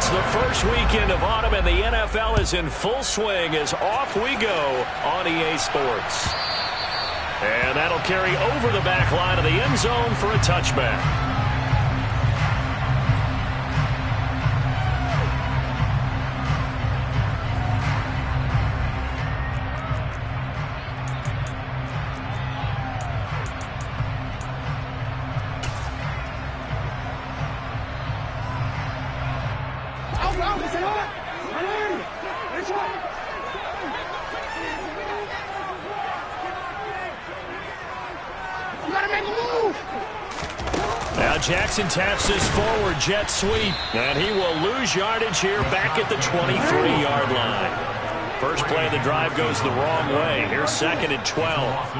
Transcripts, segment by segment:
It's the first weekend of autumn, and the NFL is in full swing as off we go on EA Sports. And that'll carry over the back line of the end zone for a touchback. Now Jackson taps his forward jet sweep, and he will lose yardage here back at the 23-yard line. First play of the drive goes the wrong way. Here's 2nd and 12.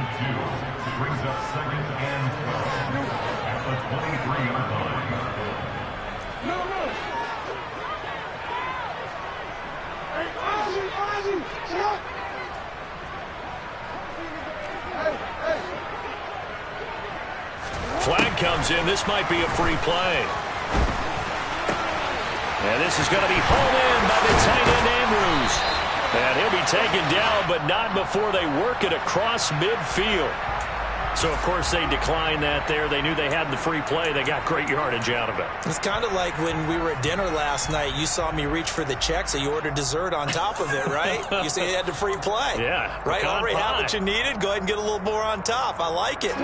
Brings up 2nd and 12 at the 23-yard line. Flag comes in. This might be a free play. And this is going to be hauled in by the tight end Andrews. And he'll be taken down, but not before they work it across midfield. So, of course, they declined that there. They knew they had the free play. They got great yardage out of it. It's kind of like when we were at dinner last night. You saw me reach for the check, so you ordered dessert on top of it, right? You said you had the free play. Yeah. Right? Already had what you needed. Go ahead and get a little more on top. I like it.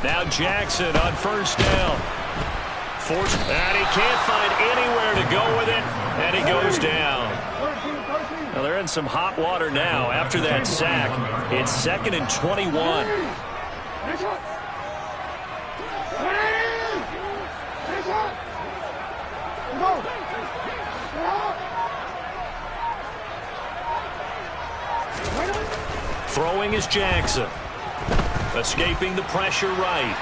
Now Jackson on first down. Forced, and he can't find anywhere to go with it, and he goes down. Now they're in some hot water now after that sack. It's 2nd and 21. Throwing is Jackson. Escaping the pressure right.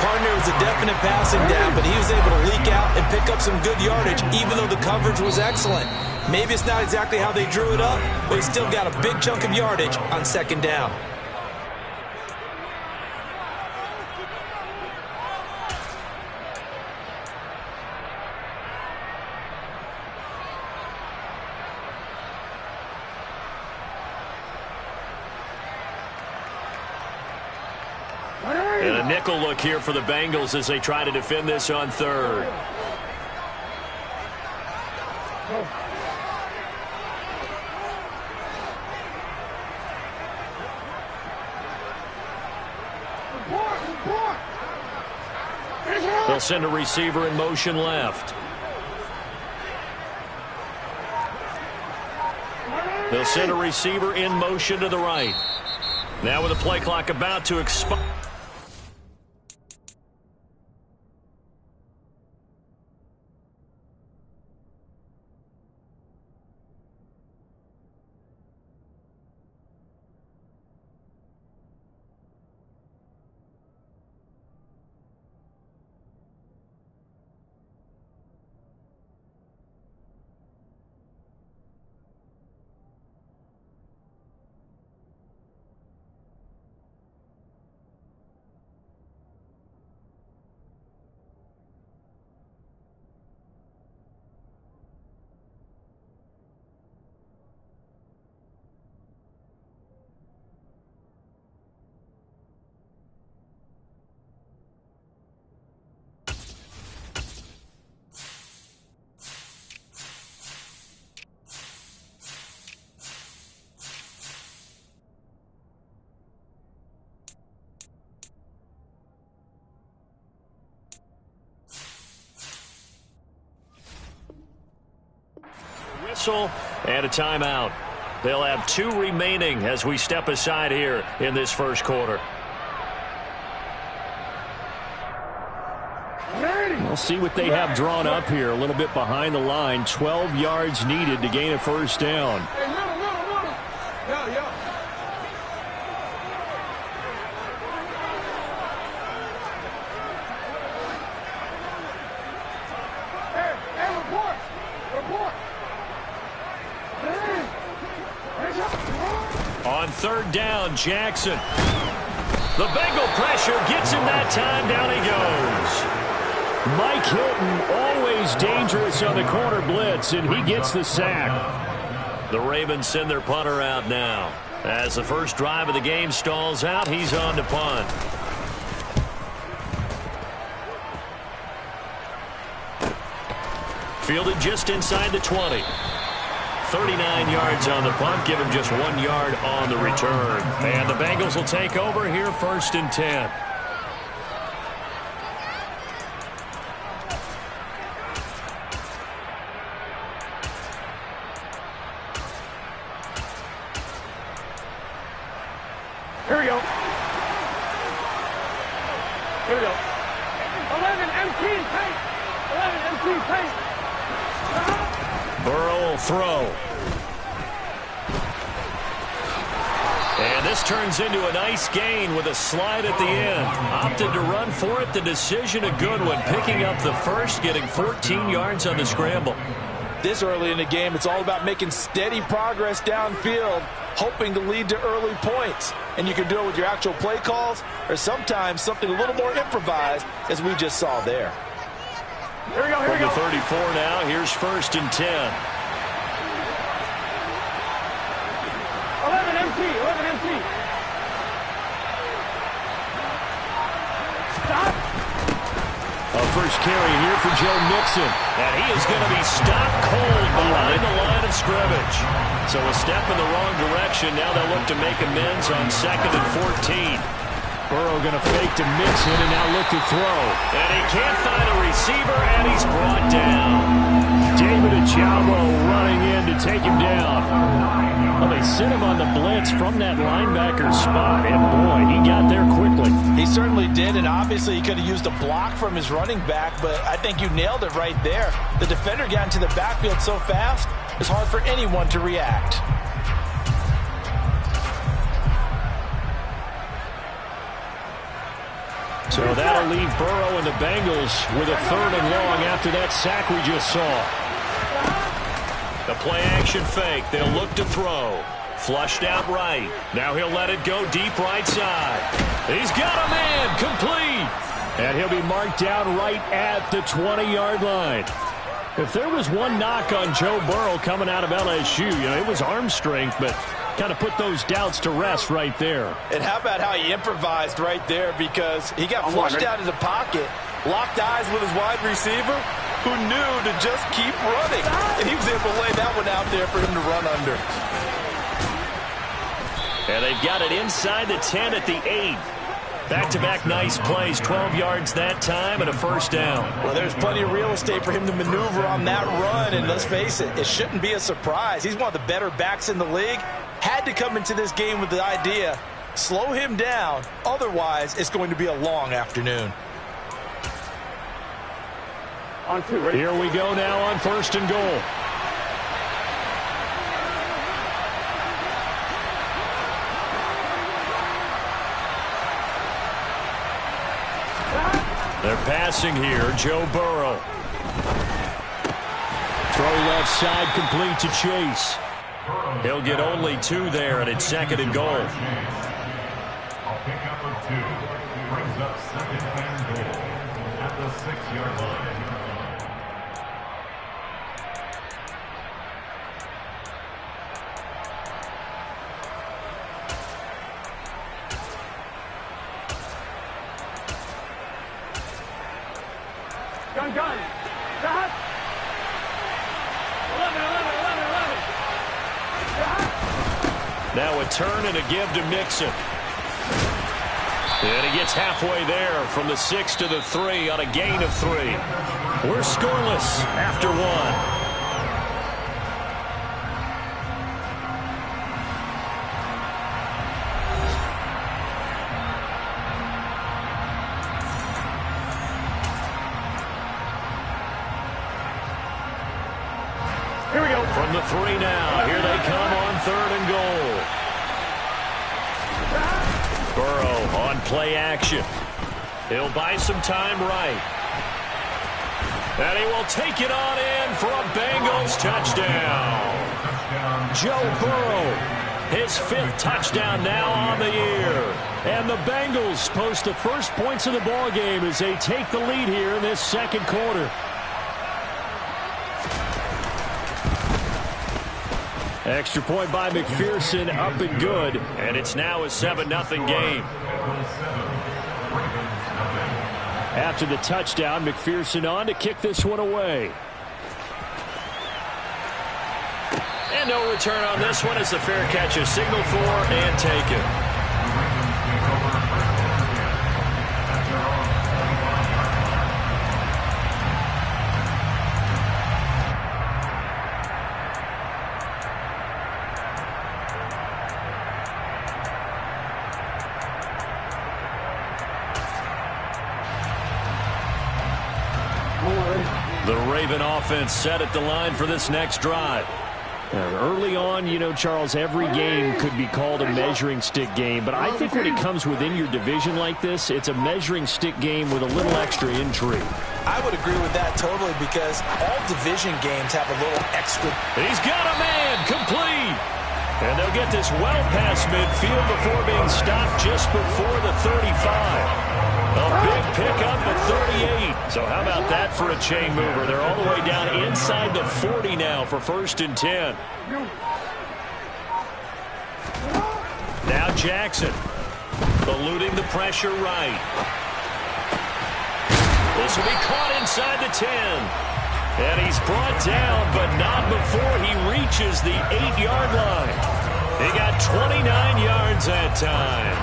Partner, it was a definite passing down, but he was able to leak out and pick up some good yardage, even though the coverage was excellent. Maybe it's not exactly how they drew it up, but he still got a big chunk of yardage on 2nd down. And a nickel look here for the Bengals as they try to defend this on 3rd. They'll send a receiver in motion left. They'll send a receiver in motion to the right. Now with the play clock about to expire. And a timeout. They'll have 2 remaining as we step aside here in this first quarter. We'll see what they have drawn up here. A little bit behind the line. 12 yards needed to gain a first down. third down. Jackson. The Bengal pressure gets him that time. Down he goes. Mike Hilton, always dangerous on the corner blitz, and he gets the sack. The Ravens send their punter out now. As the first drive of the game stalls out, he's on to punt. Fielded just inside the 20. 39 yards on the punt, give him just 1 yard on the return. And the Bengals will take over here, 1st and 10. Here we go. Here we go. 11 empty paint. 11 empty paint. Burrow will throw. And this turns into a nice gain with a slide at the end. Opted to run for it. The decision a good one. Picking up the first, getting 14 yards on the scramble. This early in the game, it's all about making steady progress downfield, hoping to lead to early points. And you can do it with your actual play calls or sometimes something a little more improvised, as we just saw there. Here we go, here we go. From the 34 now, here's 1st and 10. 11 empty, 11 empty. Stop. A first carry here for Joe Mixon. And he is going to be stopped cold behind the line of scrimmage. So a step in the wrong direction. Now they'll look to make amends on 2nd and 14. Burrow going to fake to Mixon and now look to throw. And he can't find a receiver, and he's brought down. David Ojabo running in to take him down. Well, they sent him on the blitz from that linebacker spot, and boy, he got there quickly. He certainly did, and obviously he could have used a block from his running back, but I think you nailed it right there. The defender got into the backfield so fast, it's hard for anyone to react. So that'll leave Burrow and the Bengals with a 3rd and long after that sack we just saw. The play action fake. They'll look to throw. Flushed out right. Now he'll let it go deep right side. He's got a man. Complete. And he'll be marked down right at the 20-yard line. If there was one knock on Joe Burrow coming out of LSU, it was arm strength, but kind of put those doubts to rest right there. And how about how he improvised right there, because he got flushed out of the pocket, locked eyes with his wide receiver, who knew to just keep running. And he was able to lay that one out there for him to run under. And they've got it inside the 10 at the 8. Back-to-back nice plays, 12 yards that time and a 1st down. Well, there's plenty of real estate for him to maneuver on that run, and let's face it, it shouldn't be a surprise. He's one of the better backs in the league. Had to come into this game with the idea, slow him down, otherwise it's going to be a long afternoon. On 2, ready? Here we go now on 1st and goal. They're passing here. Joe Burrow. Throw left side, complete to Chase. He'll get only 2 there, and it's 2nd and goal. A pickup of 2 brings up 2nd and goal at the 6-yard line. Gun. Stop. 11. Now a turn and a give to Mixon. And he gets halfway there from the 6 to the 3 on a gain of 3. We're scoreless after 1. Here we go. From the 3 now. Here they come on 3rd and goal. Burrow on play action. He'll buy some time right. And he will take it on in for a Bengals touchdown. Joe Burrow His 5th touchdown now on the year. And the Bengals post the first points of the ball game as they take the lead here in this second quarter. Extra point by McPherson, up and good. And it's now a 7-0 game. After the touchdown, McPherson on to kick this one away. And no return on this one as the fair catch is signaled for and taken. The Raven offense set at the line for this next drive. Early on, you know, Charles, every game could be called a measuring stick game, but I think when it comes within your division like this, it's a measuring stick game with a little extra intrigue. I would agree with that totally because all division games have a little extra. He's got a man, complete. And they'll get this well past midfield before being stopped just before the 35. A big pickup at 38. So how about that for a chain mover? They're all the way down inside the 40 now for 1st and 10. Now Jackson eluding the pressure right. This will be caught inside the 10. And he's brought down, but not before he reaches the 8-yard line. He got 29 yards that time.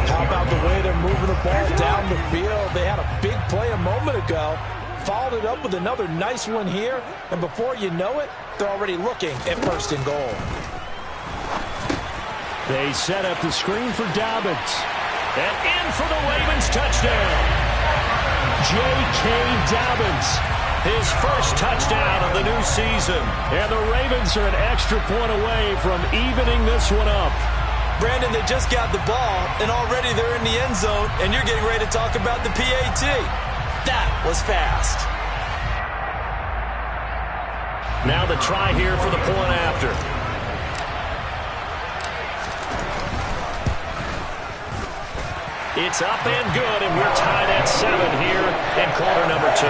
How about the way they're moving the ball down the field? They had a big play a moment ago, followed it up with another nice one here, and before you know it, they're already looking at 1st and goal. They set up the screen for Dobbins. And in for the Ravens touchdown. J.K. Dobbins, his first touchdown of the new season. And the Ravens are an extra point away from evening this one up. Brandon, they just got the ball, and already they're in the end zone, and you're getting ready to talk about the PAT. That was fast. Now the try here for the point after. It's up and good, and we're tied at 7 here in quarter number 2.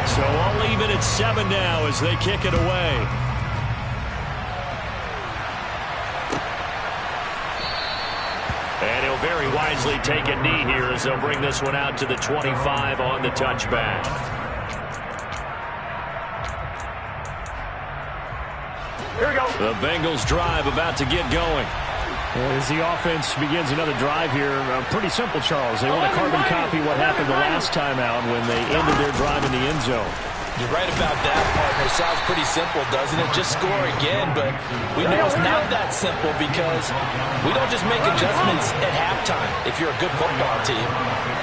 So all even at 7 now as they kick it away. And he'll very wisely take a knee here as they'll bring this one out to the 25 on the touchback. Here we go. The Bengals drive about to get going. As the offense begins another drive here, pretty simple, Charles. They want to carbon copy what happened the last time out when they ended their drive in the end zone. You're right about that, partner. Sounds pretty simple, doesn't it? Just score again, but we know it's not that simple because we don't just make adjustments at halftime if you're a good football team.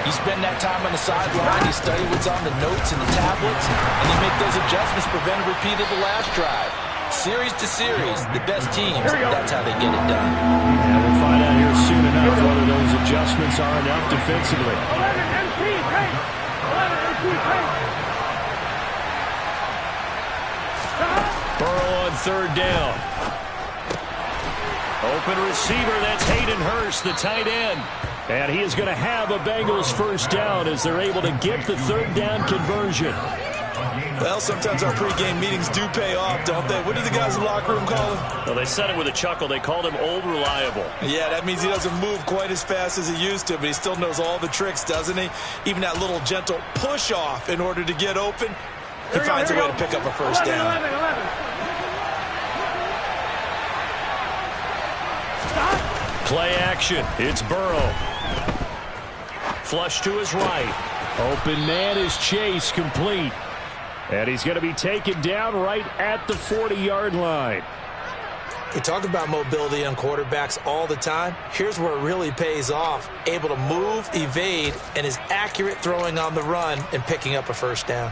You spend that time on the sideline, you study what's on the notes and the tablets, and you make those adjustments, prevent a repeat of the last drive. Series to series, the best teams, that's how they get it done. And we'll find out here soon enough whether those adjustments are enough defensively. 11 MP, great. 11 MP, great. Burrow on 3rd down. Open receiver, that's Hayden Hurst, the tight end. And he is going to have a Bengals 1st down as they're able to get the 3rd down conversion. Well, sometimes our pregame meetings do pay off, don't they? What did the guys in the locker room call him? Well, they said it with a chuckle. They called him Old Reliable. Yeah, that means he doesn't move quite as fast as he used to, but he still knows all the tricks, doesn't he? Even that little gentle push-off in order to get open. He finds a way to pick up a 1st down. 11. Play action. It's Burrow. Flush to his right. Open man is Chase, complete. And he's going to be taken down right at the 40-yard line. We talk about mobility on quarterbacks all the time. Here's where it really pays off. Able to move, evade, and is accurate throwing on the run and picking up a 1st down.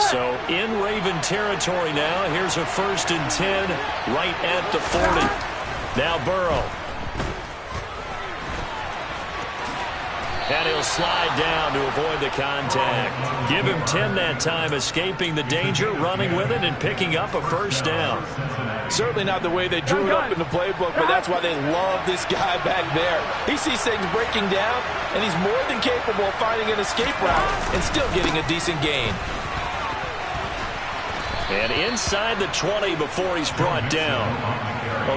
So in Raven territory now. Here's a 1st and 10 right at the 40. Now Burrow. And he'll slide down to avoid the contact. Give him 10 that time, escaping the danger, running with it, and picking up a 1st down. Certainly not the way they drew it up in the playbook, but that's why they love this guy back there. He sees things breaking down, and he's more than capable of finding an escape route and still getting a decent gain. And inside the 20 before he's brought down.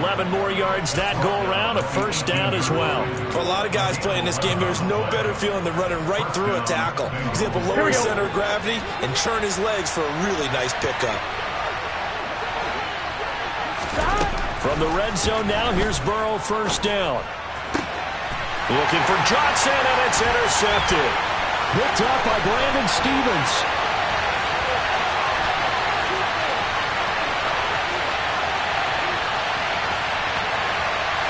11 more yards that go around, a 1st down as well. For a lot of guys playing this game, there's no better feeling than running right through a tackle. He's able to lower his center of gravity and churn his legs for a really nice pickup. From the red zone now, here's Burrow, 1st down. Looking for Johnson, and it's intercepted. Picked up by Brandon Stephens.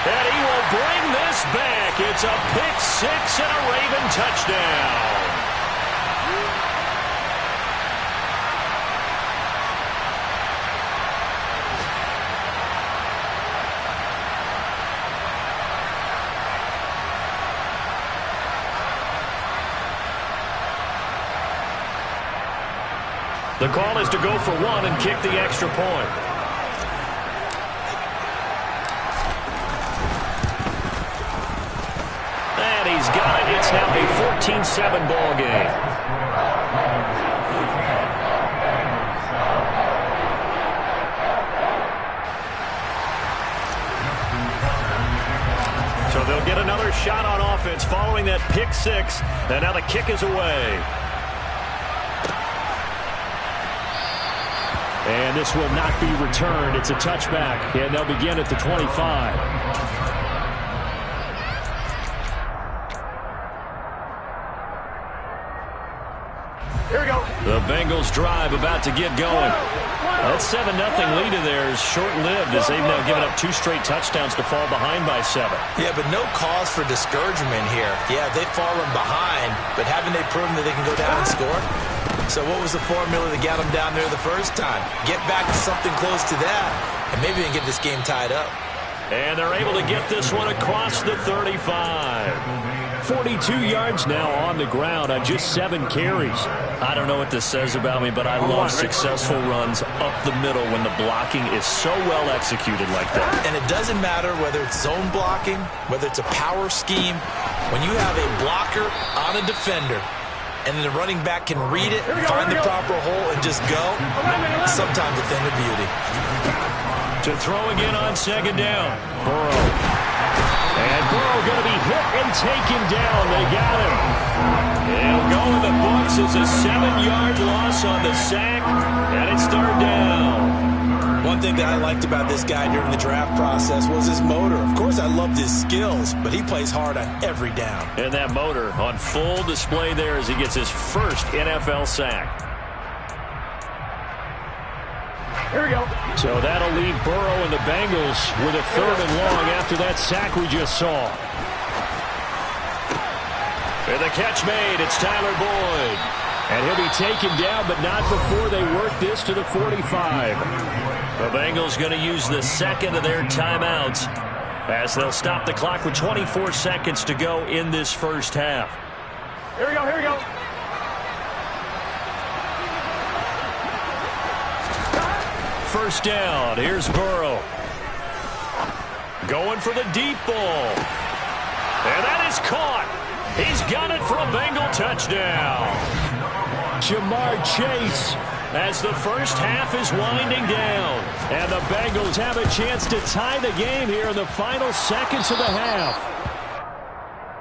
And he will bring this back. It's a pick 6 and a Raven touchdown. The call is to go for 1 and kick the extra point. And he's got it. It's now a 14-7 ball game. So they'll get another shot on offense following that pick 6. And now the kick is away. And this will not be returned. It's a touchback, and they'll begin at the 25. Here we go. The Bengals drive about to get going. That 7-0 lead of theirs short-lived as they've now given up 2 straight touchdowns to fall behind by 7. Yeah, but no cause for discouragement here. Yeah, they've fallen behind, but haven't they proven that they can go down and score? So what was the formula that got them down there the first time? Get back to something close to that, and maybe they can get this game tied up. And they're able to get this one across the 35. 42 yards now on the ground on just 7 carries. I don't know what this says about me, but I love successful runs up the middle when the blocking is so well executed like that. And it doesn't matter whether it's zone blocking, whether it's a power scheme. When you have a blocker on a defender, and the running back can read it, find the proper hole, and just go, sometimes a thing of beauty. To throw again on 2nd down. Burrow. And Burrow going to be hit and taken down. They got him. He'll go in the books as a 7-yard loss on the sack, and it's 3rd down. One thing that I liked about this guy during the draft process was his motor. Of course, I loved his skills, but he plays hard on every down. And that motor on full display there as he gets his 1st NFL sack. Here we go. So that'll leave Burrow and the Bengals with a 3rd and long after that sack we just saw. And the catch made. It's Tyler Boyd. And he'll be taken down, but not before they work this to the 45. The Bengals going to use the 2nd of their timeouts as they'll stop the clock with 24 seconds to go in this 1st half. Here we go, here we go. First down. Here's Burrow. Going for the deep ball. And that is caught. He's got it for a Bengal touchdown. Jamar Chase as the 1st half is winding down. And the Bengals have a chance to tie the game here in the final seconds of the half.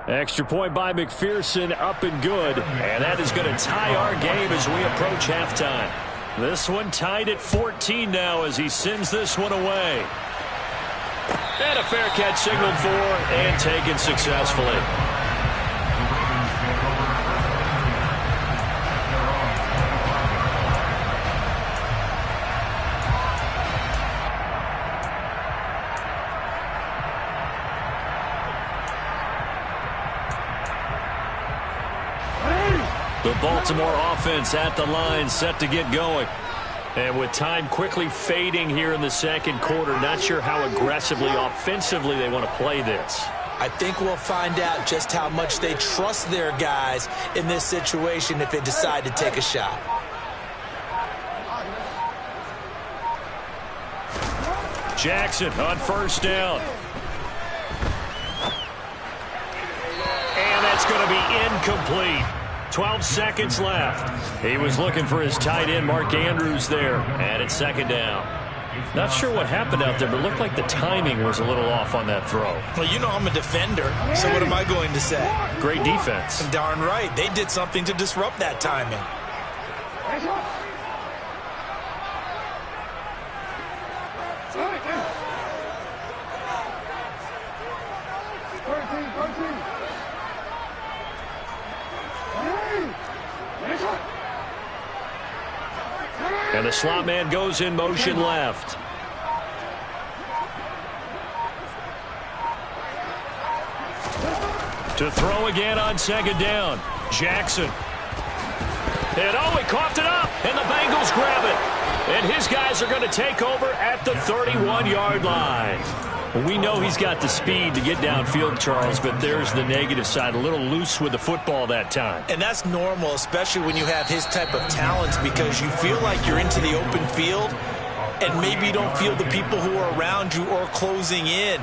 Extra point by McPherson, up and good. And that is going to tie our game as we approach halftime. This one tied at 14 now as he sends this one away. And a fair catch signaled for and taken successfully. The Baltimore offense at the line, set to get going. And with time quickly fading here in the second quarter, not sure how aggressively, offensively they want to play this. I think we'll find out just how much they trust their guys in this situation if they decide to take a shot. Jackson on first down. And that's going to be incomplete. 12 seconds left. He was looking for his tight end, Mark Andrews, there. And it's second down. Not sure what happened out there, but it looked like the timing was a little off on that throw. Well, you know I'm a defender, so what am I going to say? Great defense. Darn right. They did something to disrupt that timing. And the slot man goes in motion left. To throw again on second down. Jackson. And he coughed it up. And the Bengals grab it. And his guys are going to take over at the 31-yard line. We know he's got the speed to get downfield, Charles, but there's the negative side. A little loose with the football that time. And that's normal, especially when you have his type of talents, because you feel like you're into the open field and maybe you don't feel the people who are around you or closing in.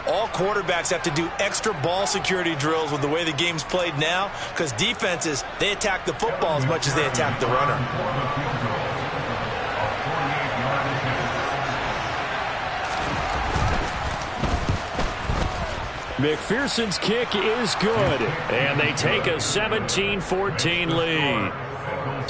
All quarterbacks have to do extra ball security drills with the way the game's played now, because defenses, they attack the football as much as they attack the runner. McPherson's kick is good. And they take a 17-14 lead.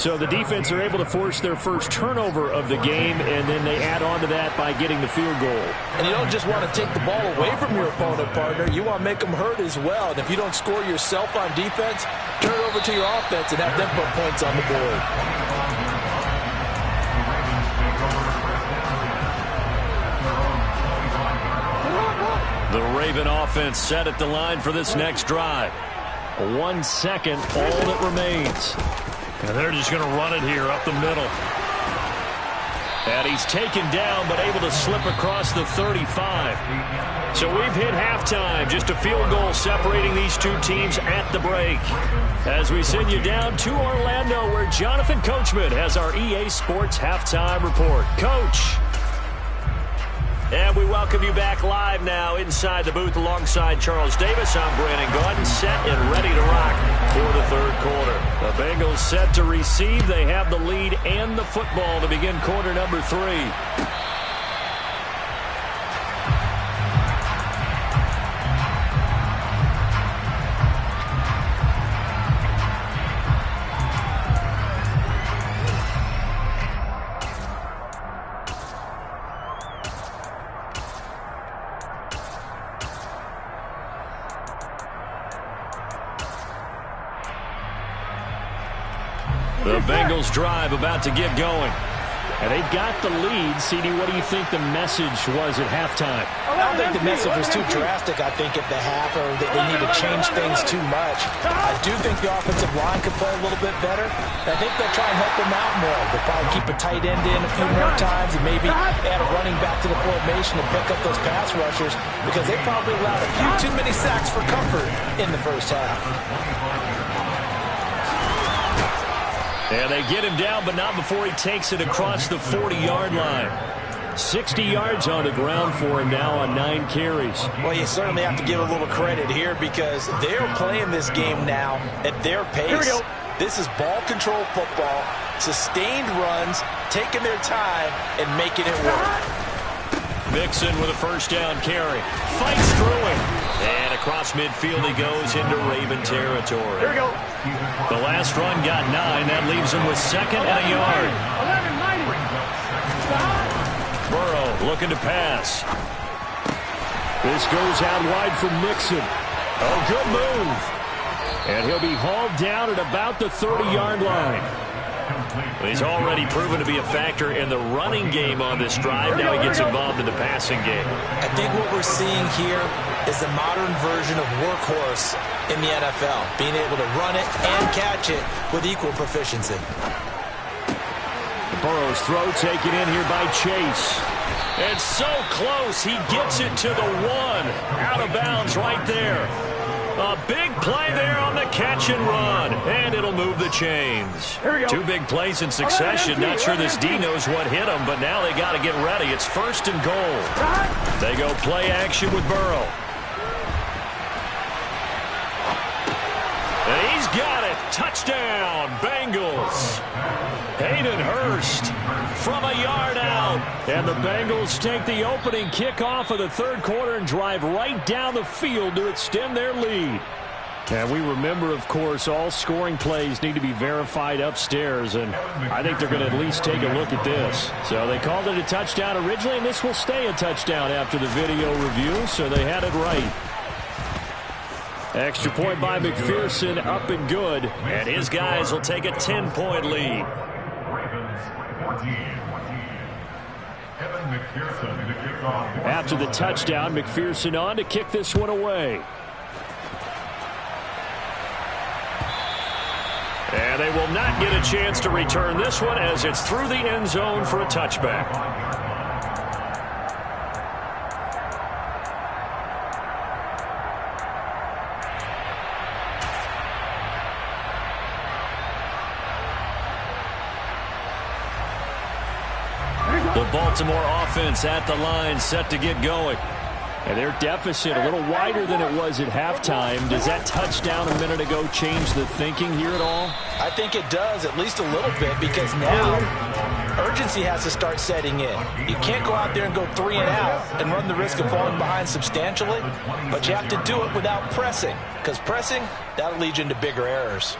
So the defense are able to force their first turnover of the game, and then they add on to that by getting the field goal. And you don't just want to take the ball away from your opponent, partner. You want to make them hurt as well. And if you don't score yourself on defense, turn it over to your offense and have them put points on the board. The Raven offense set at the line for this next drive. 1 second, all that remains. And they're just going to run it here up the middle. And he's taken down, but able to slip across the 35. So we've hit halftime. Just a field goal separating these two teams at the break. As we send you down to Orlando, where Jonathan Coachman has our EA Sports halftime report. Coach. And we welcome you back live now inside the booth alongside Charles Davis. I'm Brandon Gaudin, set and ready to rock for the third quarter. The Bengals set to receive. They have the lead and the football to begin quarter number 3. The Bengals drive about to get going. And they've got the lead. CD, what do you think the message was at halftime? I don't think the message was too drastic, I think, at the half, or that they need to change things too much. I do think the offensive line could play a little bit better. I think they'll try and help them out more. They'll probably keep a tight end in a few more times and maybe add a running back to the formation to pick up those pass rushers, because they probably allowed a few too many sacks for comfort in the first half. And they get him down, but not before he takes it across the 40-yard line. 60 yards on the ground for him now on 9 carries. Well, you certainly have to give a little credit here, because they're playing this game now at their pace. Here we go. This is ball control football, sustained runs, taking their time, and making it work. Mixon with a first down carry. Fights through him. And across midfield he goes into Raven territory. Here we go. The last run got 9. That leaves him with second and a yard. 11, 90. Burrow looking to pass. This goes out wide for Mixon. Oh, good move. And he'll be hauled down at about the 30-yard line. He's already proven to be a factor in the running game on this drive. Now he gets involved in the passing game. I think what we're seeing here is the modern version of workhorse in the NFL, being able to run it and catch it with equal proficiency. Burrow's throw taken in here by Chase. It's so close. He gets it to the 1. Out of bounds right there. A big play there on the catch and run. And it'll move the chains. 2 big plays in succession. Not sure this D knows what hit him, but now they got to get ready. It's 1st and goal. They go play action with Burrow. And he's got it. Touchdown, Bengals. Hayden Hurst from a yard out. And the Bengals take the opening kickoff of the 3rd quarter and drive right down the field to extend their lead. And we remember, of course, all scoring plays need to be verified upstairs, and I think they're going to at least take a look at this. So they called it a touchdown originally, and this will stay a touchdown after the video review, so they had it right. Extra point by McPherson, up and good. And his guys will take a 10-point lead. After the touchdown, McPherson on to kick this one away. And they will not get a chance to return this one as it's through the end zone for a touchback. The Baltimore offense at the line, set to get going. And their deficit a little wider than it was at halftime. Does that touchdown a minute ago change the thinking here at all? I think it does, at least a little bit, because now urgency has to start setting in. You can't go out there and go 3 and out and run the risk of falling behind substantially, but you have to do it without pressing, because pressing, that'll lead you into bigger errors.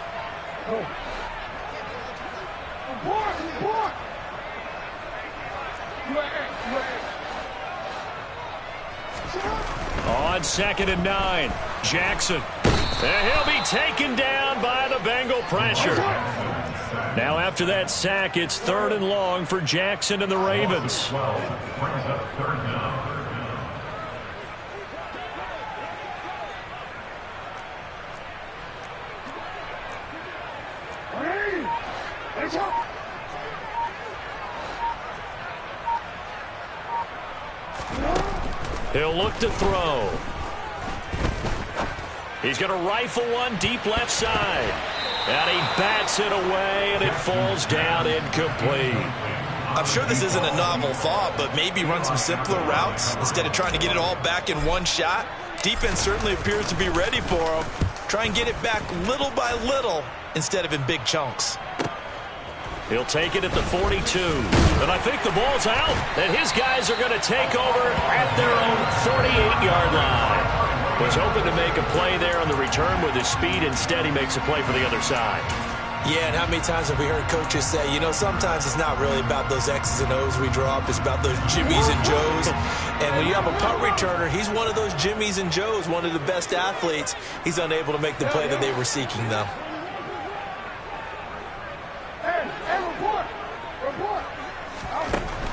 On 2nd and 9, Jackson. And he'll be taken down by the Bengal pressure. Now after that sack, it's 3rd and long for Jackson and the Ravens. He'll look to throw. He's going to rifle one deep left side. And he bats it away, and it falls down incomplete. I'm sure this isn't a novel thought, but maybe run some simpler routes instead of trying to get it all back in one shot. Defense certainly appears to be ready for him. Try and get it back little by little instead of in big chunks. He'll take it at the 42. And I think the ball's out. And his guys are going to take over at their own 48-yard line. Was hoping to make a play there on the return with his speed. Instead, he makes a play for the other side. Yeah, and how many times have we heard coaches say, you know, sometimes it's not really about those X's and O's we draw up. It's about those Jimmies and Joes. And when you have a punt returner, he's one of those Jimmies and Joes, one of the best athletes. He's unable to make the play that they were seeking, though.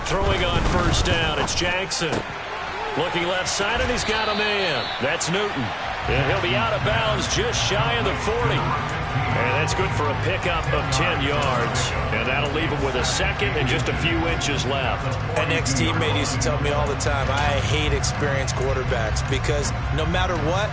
Throwing on 1st down, it's Jackson. Looking left side, and he's got a man. That's Newton. And he'll be out of bounds just shy of the 40. And that's good for a pickup of 10 yards. And that'll leave him with a 2nd and just a few inches left. An ex-teammate used to tell me all the time, I hate experienced quarterbacks because no matter what,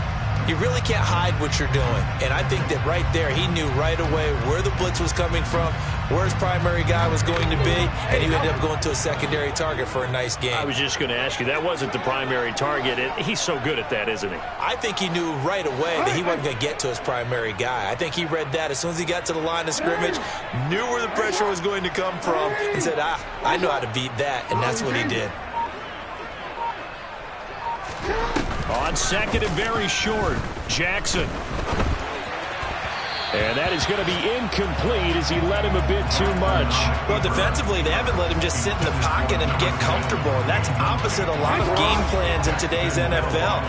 you really can't hide what you're doing. And I think that right there, he knew right away where the blitz was coming from, where his primary guy was going to be, and he ended up going to a secondary target for a nice game. I was just going to ask you, that wasn't the primary target. He's so good at that, isn't he? I think he knew right away that he wasn't going to get to his primary guy. I think he read that as soon as he got to the line of scrimmage, knew where the pressure was going to come from, and said, I know how to beat that, and that's what he did. On 2nd and very short, Jackson. And that is going to be incomplete as he led him a bit too much. Well, defensively, they haven't let him just sit in the pocket and get comfortable, and that's opposite a lot of game plans in today's NFL.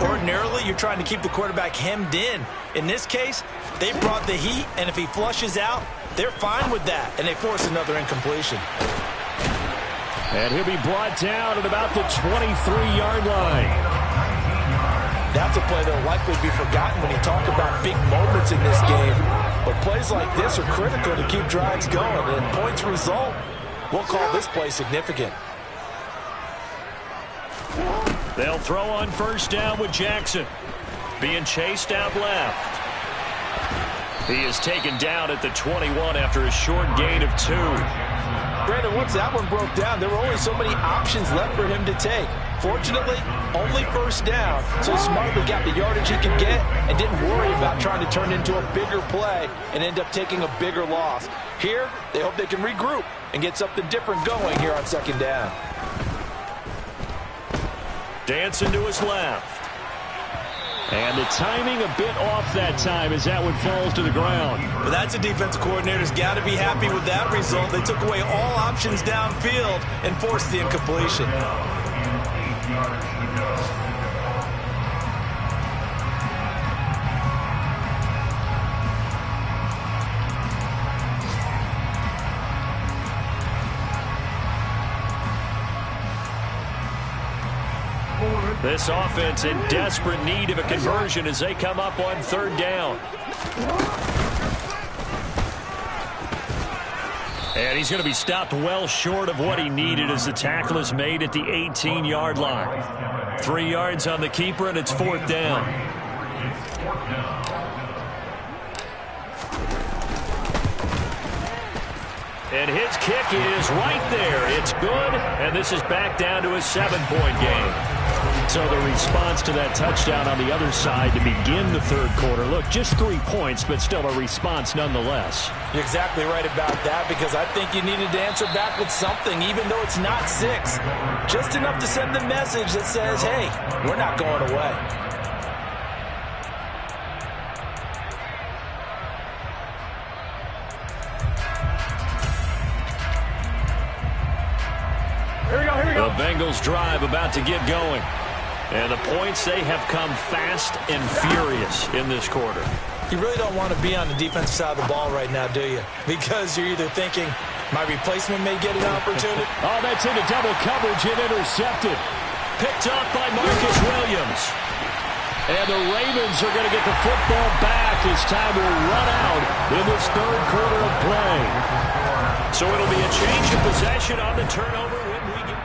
Ordinarily, you're trying to keep the quarterback hemmed in. In this case, they brought the heat, and if he flushes out, they're fine with that, and they force another incompletion. And he'll be brought down at about the 23-yard line. That's a play that will likely be forgotten when you talk about big moments in this game. But plays like this are critical to keep drives going, and points result, we'll call this play significant. They'll throw on first down with Jackson. Being chased out left. He is taken down at the 21 after a short gain of 2. Brandon, once that one broke down, there were only so many options left for him to take. Fortunately, only first down, so he smartly got the yardage he could get and didn't worry about trying to turn into a bigger play and end up taking a bigger loss. Here, they hope they can regroup and get something different going here on second down. Dancing to his left. And the timing a bit off that time as that one falls to the ground. Well, that's a defense coordinator's got to be happy with that result. They took away all options downfield and forced the incompletion. This offense in desperate need of a conversion as they come up on third down. And he's going to be stopped well short of what he needed as the tackle is made at the 18-yard line. 3 yards on the keeper, and it's fourth down. And his kick is right there. It's good, and this is back down to a 7-point game. So the response to that touchdown on the other side to begin the third quarter. Look, just 3 points, but still a response nonetheless. You're exactly right about that, because I think you needed to answer back with something, even though it's not 6. Just enough to send the message that says, hey, we're not going away. Here we go, here we go. The Bengals drive about to get going. And the points, they have come fast and furious in this quarter. You really don't want to be on the defensive side of the ball right now, do you? Because you're either thinking, my replacement may get an opportunity. Oh, that's into double coverage and intercepted. Picked up by Marcus Williams. And the Ravens are going to get the football back as time will run out in this third quarter of play. So it'll be a change of possession on the turnover when we get...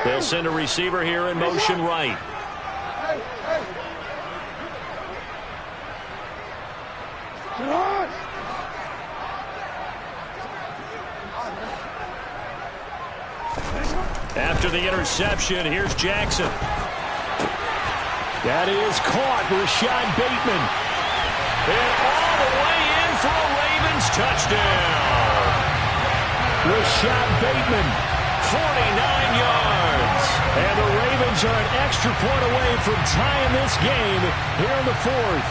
They'll send a receiver here in motion right. After the interception, here's Jackson. That is caught. Rashad Bateman. And all the way in for a Ravens touchdown. Rashad Bateman, 49 yards. And the Ravens are an extra point away from tying this game here in the fourth.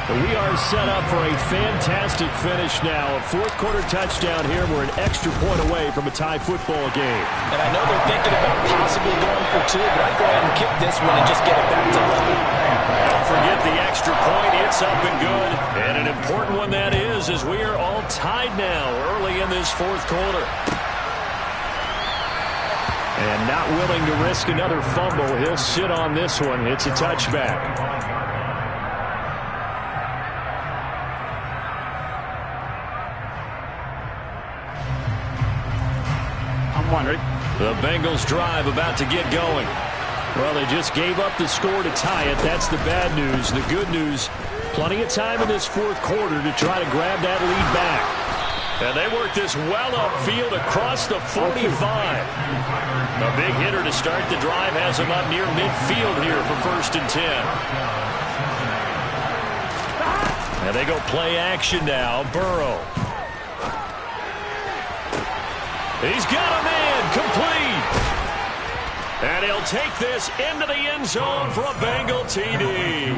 We are set up for a fantastic finish now. A fourth-quarter touchdown here. We're an extra point away from a tie football game. And I know they're thinking about possibly going for 2, but I'd go ahead and kick this one and just get it back to level. Don't forget the extra point. It's up and good. And an important one that is, as we are all tied now early in this fourth quarter. And not willing to risk another fumble. He'll sit on this one. It's a touchback. The Bengals drive about to get going. Well, they just gave up the score to tie it. That's the bad news. The good news, plenty of time in this fourth quarter to try to grab that lead back. And they work this well upfield across the 45. A big hitter to start the drive has him up near midfield here for 1st and 10. And they go play action now. Burrow. He's got a man, complete. And he'll take this into the end zone for a Bengal TD.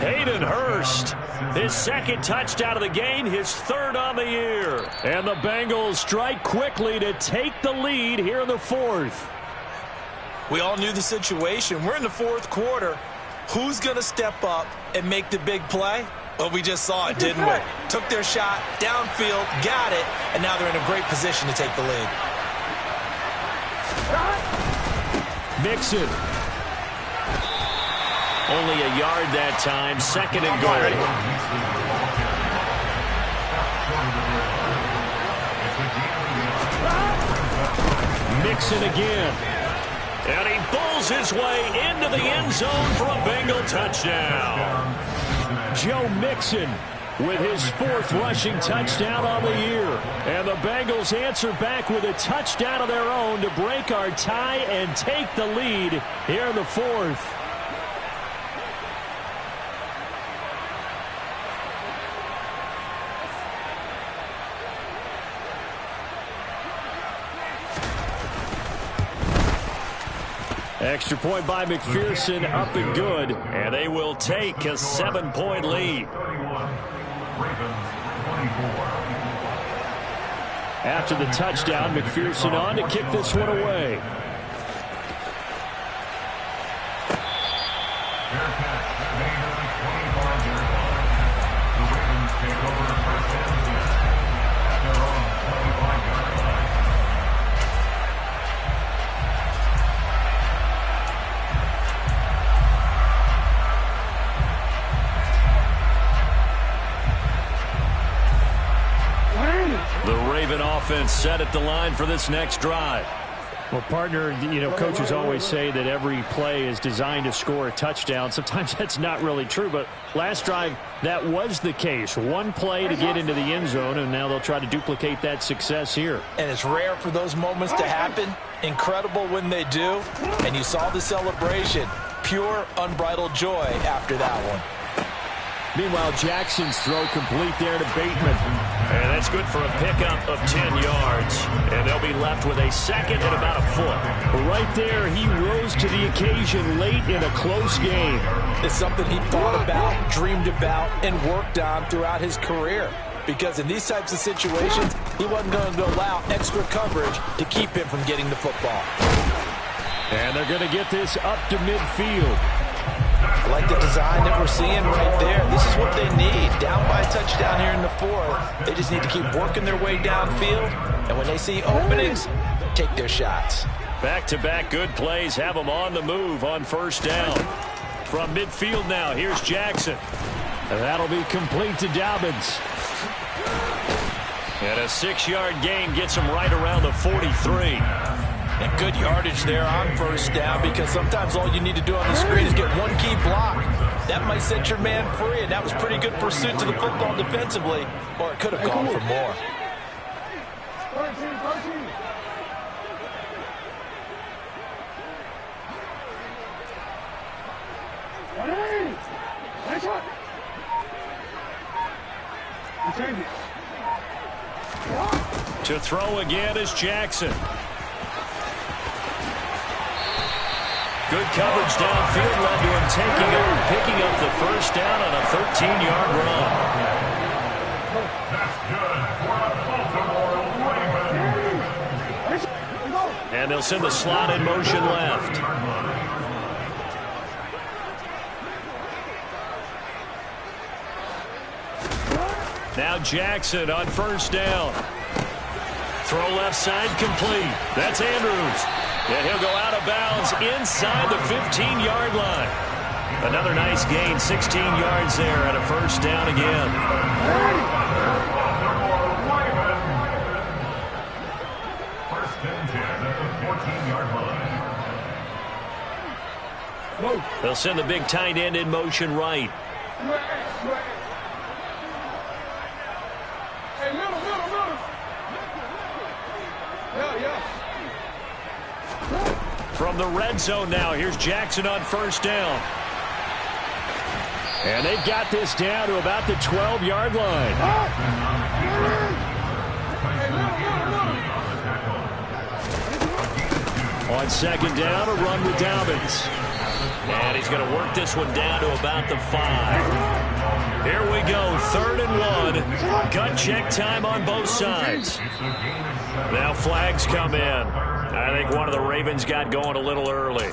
Hayden Hayden Hurst, his second touchdown of the game, his third on the year. And the Bengals strike quickly to take the lead here in the fourth. We all knew the situation. We're in the fourth quarter. Who's going to step up and make the big play? Well, we just saw it, didn't we? Took their shot, downfield, got it, and now they're in a great position to take the lead. Mixon. Only a yard that time, second and goal. Mixon again. And he bulls his way into the end zone for a Bengal touchdown. Joe Mixon with his fourth rushing touchdown on the year. And the Bengals answer back with a touchdown of their own to break our tie and take the lead here in the fourth. Extra point by McPherson, up and good. And they will take a 7-point lead. After the touchdown, McPherson on to kick this one away. Offense set at the line for this next drive. Well, partner, you know, coaches always say that every play is designed to score a touchdown. Sometimes that's not really true, but last drive, that was the case. One play to get into the end zone, and now they'll try to duplicate that success here. And it's rare for those moments to happen. Incredible when they do. And you saw the celebration. Pure, unbridled joy after that one. Meanwhile, Jackson's throw complete there to Bateman. And that's good for a pickup of 10 yards. And they'll be left with a second and about a foot. Right there, he rose to the occasion late in a close game. It's something he thought about, dreamed about, and worked on throughout his career. Because in these types of situations, he wasn't going to allow extra coverage to keep him from getting the football. And they're going to get this up to midfield. I like the design that we're seeing right there. This is what they need. Down by a touchdown here in the fourth. They just need to keep working their way downfield. And when they see openings, take their shots. Back-to-back good plays have them on the move on first down. From midfield now, here's Jackson. And that'll be complete to Dobbins. And a 6-yard gain gets him right around the 43. And good yardage there on first down, because sometimes all you need to do on the screen is get one key block. That might set your man free, and that was pretty good pursuit to the football defensively, or it could have gone for more. To throw again is Jackson. Good coverage downfield led to him picking up the first down on a 13-yard run. And they'll send the slot in motion left. Now Jackson on first down. Throw left side complete. That's Andrews. And he'll go out of bounds inside the 15-yard line. Another nice gain, 16 yards there, and a first down again. First and 10 at the 14-yard line. They'll send the big tight end in motion right. From the red zone now, here's Jackson on first down. And they've got this down to about the 12-yard line. On second down, a run with Dobbins. And he's going to work this one down to about the 5. Here we go, 3rd and 1. Gut check time on both sides. Now flags come in. I think one of the Ravens got going a little early.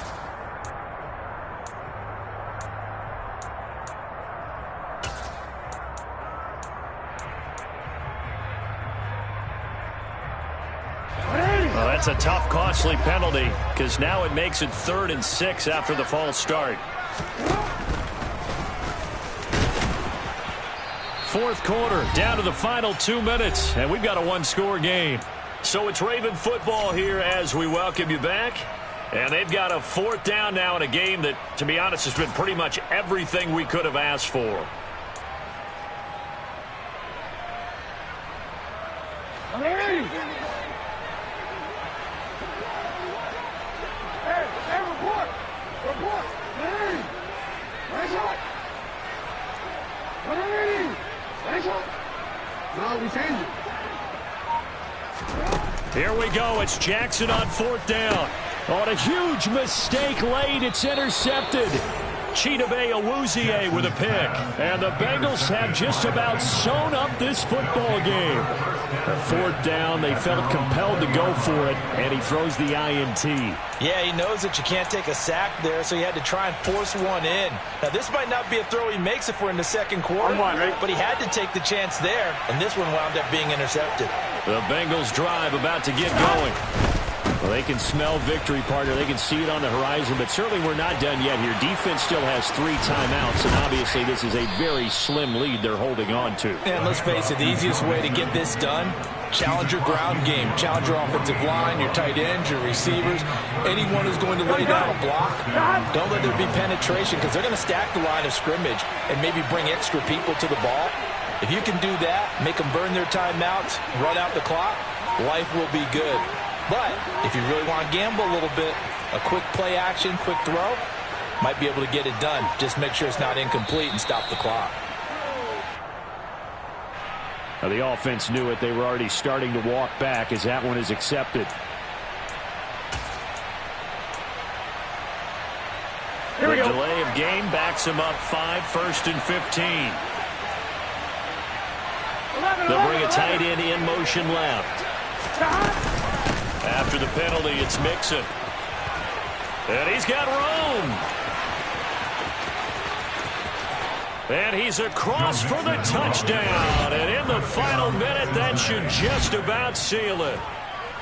Well, that's a tough, costly penalty because now it makes it 3rd and 6 after the false start. 4th quarter, down to the final 2 minutes, and we've got a one-score game. So it's Raven football here as we welcome you back. And they've got a 4th down now in a game that, to be honest, has been pretty much everything we could have asked for. Here we go. It's Jackson on 4th down. On a huge mistake late. It's intercepted. Chidobe Awuzie with a pick. And the Bengals have just about sewn up this football game. A 4th down, they felt compelled to go for it, and he throws the INT. Yeah, he knows that you can't take a sack there, so he had to try and force one in. Now, this might not be a throw he makes if we're in the 2nd quarter, but he had to take the chance there, and this one wound up being intercepted. The Bengals drive about to get going. Well, they can smell victory, partner. They can see it on the horizon, but certainly we're not done yet here. Defense still has 3 timeouts, and obviously this is a very slim lead they're holding on to. And let's face it, the easiest way to get this done, challenge your ground game. Challenge your offensive line, your tight ends, your receivers, anyone who's going to lay down a block. Don't let there be penetration because they're going to stack the line of scrimmage and maybe bring extra people to the ball. If you can do that, make them burn their timeouts, run out the clock, life will be good. But if you really want to gamble a little bit, a quick play action, quick throw, might be able to get it done. Just make sure it's not incomplete and stop the clock. Now, the offense knew it. They were already starting to walk back as that one is accepted. The delay of game backs him up 5, 1st and 15. They'll bring a tight end in motion left. After the penalty, it's Mixon. And he's got room. And he's across for the touchdown. And in the final minute, that should just about seal it.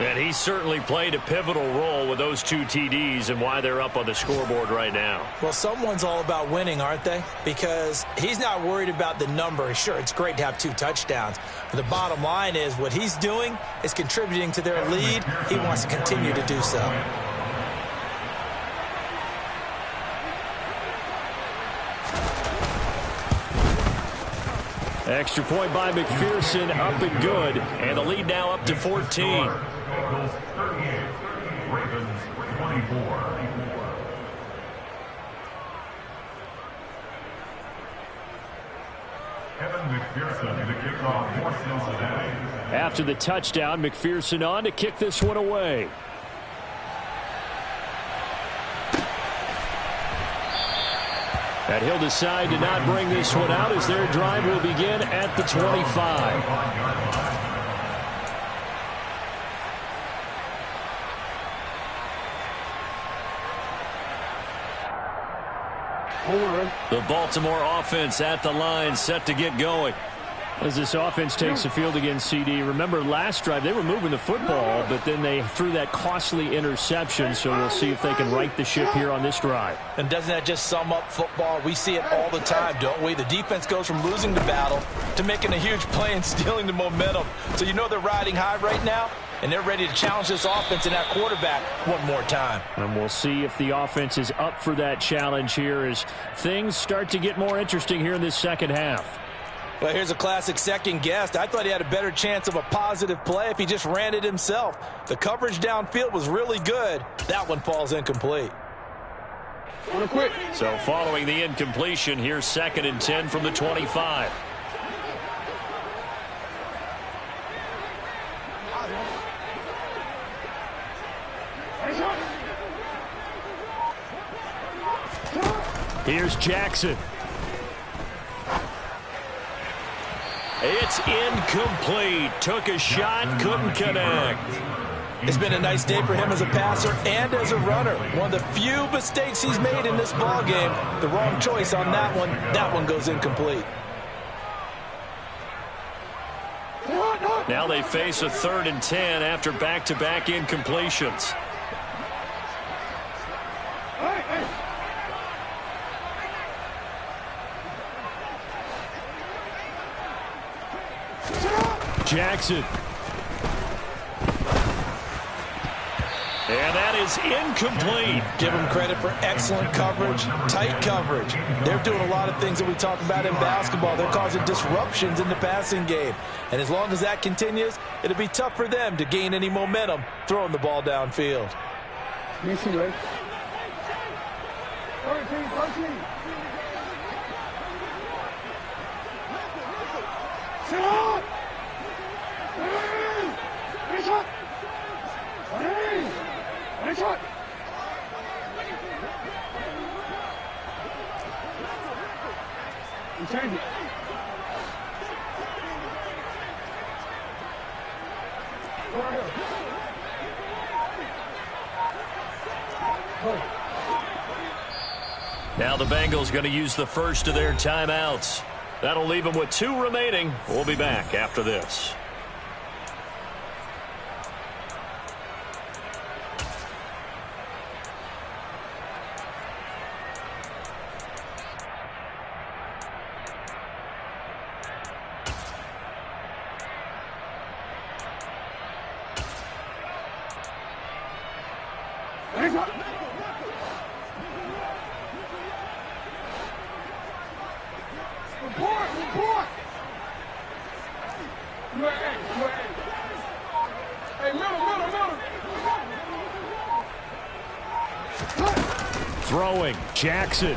And he certainly played a pivotal role with those 2 TDs and why they're up on the scoreboard right now. Well, someone's all about winning, aren't they? Because he's not worried about the number. Sure, it's great to have 2 touchdowns. But the bottom line is what he's doing is contributing to their lead. He wants to continue to do so. Extra point by McPherson, up and good. And the lead now up to 14. Bengals 38, Ravens 24. Kevin McPherson, the kickoff for Cincinnati. After the touchdown, McPherson on to kick this one away. And he'll decide to not bring this one out as their drive will begin at the 25. The Baltimore offense at the line, set to get going. As this offense takes the field against CD, remember last drive they were moving the football, but then they threw that costly interception, so we'll see if they can right the ship here on this drive. And doesn't that just sum up football? We see it all the time, don't we? The defense goes from losing the battle to making a huge play and stealing the momentum. So you know they're riding high right now, and they're ready to challenge this offense and that quarterback one more time. And we'll see if the offense is up for that challenge here as things start to get more interesting here in this second half. Well, here's a classic second guess. I thought he had a better chance of a positive play if he just ran it himself. The coverage downfield was really good. That one falls incomplete. So following the incompletion, here's 2nd and 10 from the 25. Here's Jackson. It's incomplete. Took a shot, couldn't connect. It's been a nice day for him as a passer and as a runner. One of the few mistakes he's made in this ball game. The wrong choice on that one. That one goes incomplete. Now they face a 3rd and 10 after back-to-back incompletions. Jackson. And that is incomplete. Give them credit for excellent coverage, tight coverage. They're doing a lot of things that we talk about in basketball. They're causing disruptions in the passing game. And as long as that continues, it'll be tough for them to gain any momentum throwing the ball downfield. Missing, right? 13. Sit up! Nice shot! Nice shot! Change it. Now the Bengals going to use the first of their timeouts. That'll leave them with 2 remaining. We'll be back after this. Throwing, Jackson.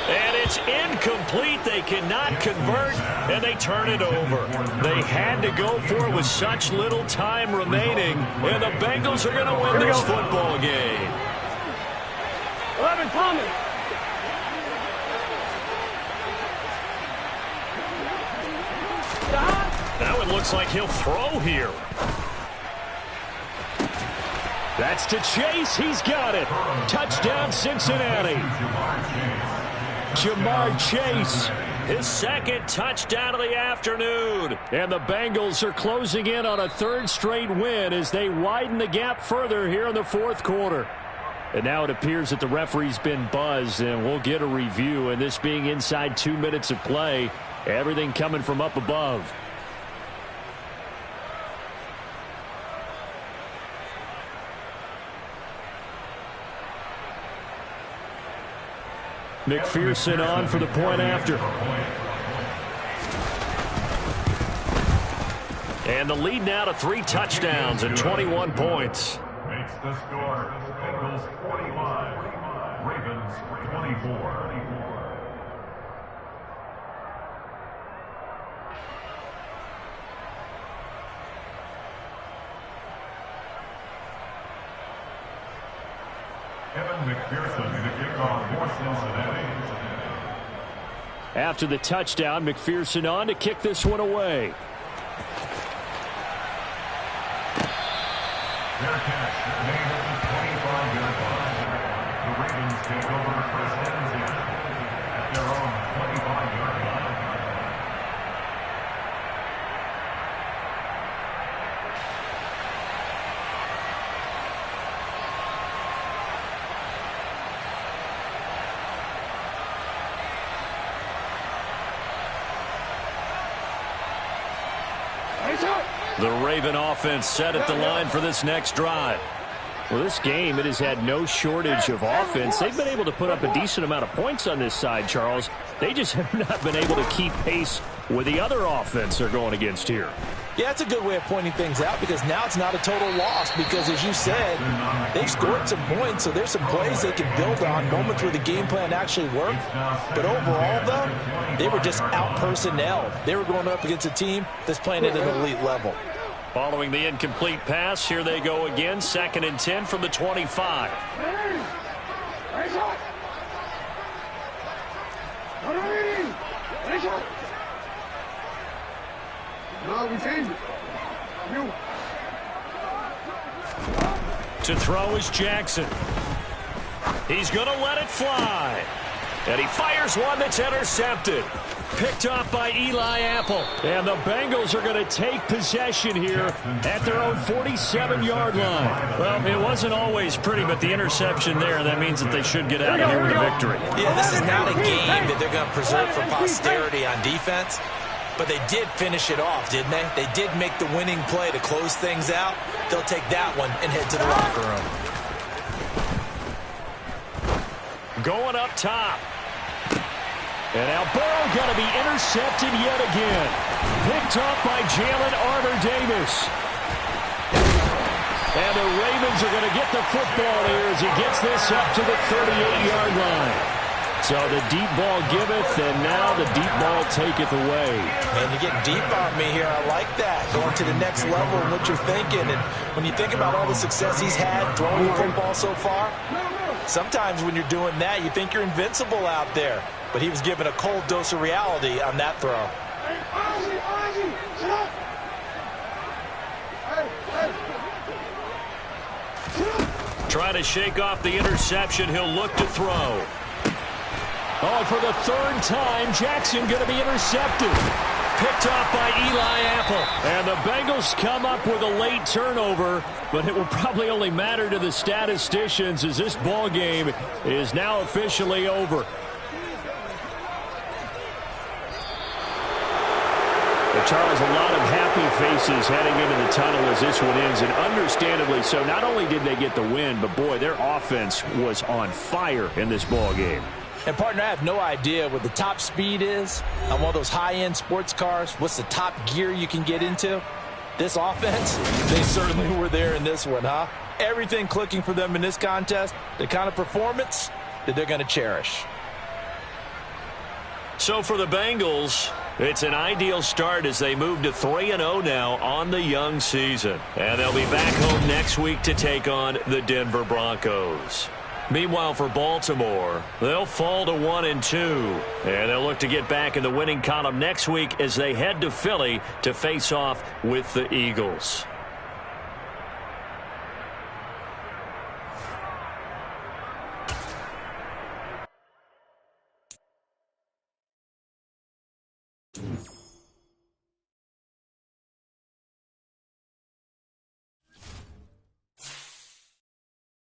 And it's incomplete. They cannot convert, and they turn it over. They had to go for it with such little time remaining, and the Bengals are going to win this football game. 11, Thomas. Now it looks like he'll throw here. That's to Chase. He's got it. Touchdown, Cincinnati. Jamar Chase. His 2nd touchdown of the afternoon. And the Bengals are closing in on a 3rd straight win as they widen the gap further here in the 4th quarter. And now it appears that the referee's been buzzed, and we'll get a review. And this being inside 2 minutes of play, everything coming from up above. McPherson on for the point after. And the lead now to 3 touchdowns and 21 points. Makes the score. Bengals 45, Ravens 24. Evan McPherson to kick off for Cincinnati. After the touchdown, McPherson on to kick this one away. Their catch made at the 25-yard line. The Ravens take over first and 10 at their own 25-yard line. The Raven offense set at the line for this next drive. Well, this game, it has had no shortage of offense. They've been able to put up a decent amount of points on this side, Charles. They just have not been able to keep pace with the other offense they're going against here. Yeah, it's a good way of pointing things out because now it's not a total loss because, as you said, they've scored some points, so there's some plays they can build on, moments where the game plan actually worked. But overall, though, they were just out-personnelled. They were going up against a team that's playing at an elite level. Following the incomplete pass, here they go again, 2nd and 10 from the 25. Nice shot. No, we changed it. You. To throw is Jackson. He's going to let it fly. And he fires one that's intercepted. Picked off by Eli Apple. And the Bengals are going to take possession here at their own 47-yard line. Well, it wasn't always pretty, but the interception there, that means that they should get out of here with a victory. Yeah, this is not a game that they're going to preserve for posterity on defense, but they did finish it off, didn't they? They did make the winning play to close things out. They'll take that one and head to the locker room. Going up top. And now Burrow going to be intercepted yet again. Picked up by Jalen Armour-Davis. And the Ravens are going to get the football here as he gets this up to the 38-yard line. So the deep ball giveth, and now the deep ball taketh away. Man, you're getting deep on me here. I like that. Going to the next level and what you're thinking. And when you think about all the success he's had throwing the football so far, sometimes when you're doing that, you think you're invincible out there. But he was given a cold dose of reality on that throw. Hey, Ozzie, sit up. Hey. Trying to shake off the interception. He'll look to throw. Oh, for the third time, Jackson going to be intercepted. Picked off by Eli Apple. And the Bengals come up with a late turnover, but it will probably only matter to the statisticians as this ball game is now officially over. Charles, a lot of happy faces heading into the tunnel as this one ends, and understandably so. Not only did they get the win, but boy, their offense was on fire in this ball game. And, partner, I have no idea what the top speed is on one of those high-end sports cars. What's the top gear you can get into? This offense, they certainly were there in this one, huh? Everything clicking for them in this contest, the kind of performance that they're going to cherish. So for the Bengals, it's an ideal start as they move to 3-0 now on the young season. And they'll be back home next week to take on the Denver Broncos. Meanwhile, for Baltimore, they'll fall to 1-2. And they'll look to get back in the winning column next week as they head to Philly to face off with the Eagles. You